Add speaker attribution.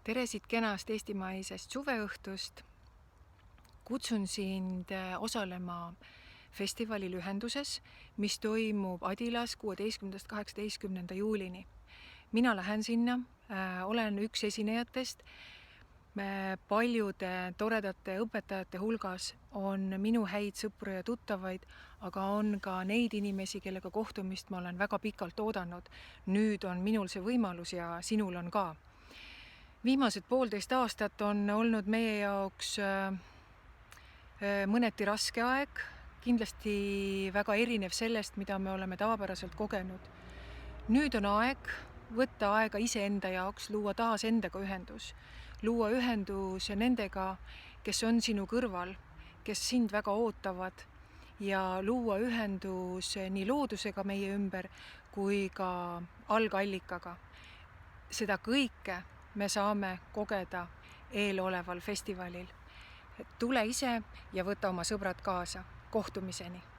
Speaker 1: Tere siit kenast eestimaisest suveõhtust. Kutsun sind osalema festivalil ühenduses, mis toimub Adilas 16.–18. juulini. Mina lähen sinna, olen üks esinejatest. Paljude toredate õpetajate hulgas on minu häid sõpru ja tuttavaid, aga on ka neid inimesi, kellega kohtumist ma olen väga pikalt oodanud. Nüüd on minul see võimalus ja sinul on ka. Viimased 1,5 aastat on olnud meie jaoks mõneti raske aeg, kindlasti väga erinev sellest, mida me oleme tavapäraselt kogenud. Nüüd on aeg võtta aega iseenda jaoks, luua taas endaga ühendus. Luua ühendus nendega, kes on sinu kõrval, kes sind väga ootavad ja luua ühendus nii loodusega meie ümber kui ka algallikaga. Seda kõike me saame kogeda eeloleval festivalil. Tule ise ja võta oma sõbrad kaasa. Kohtumiseni!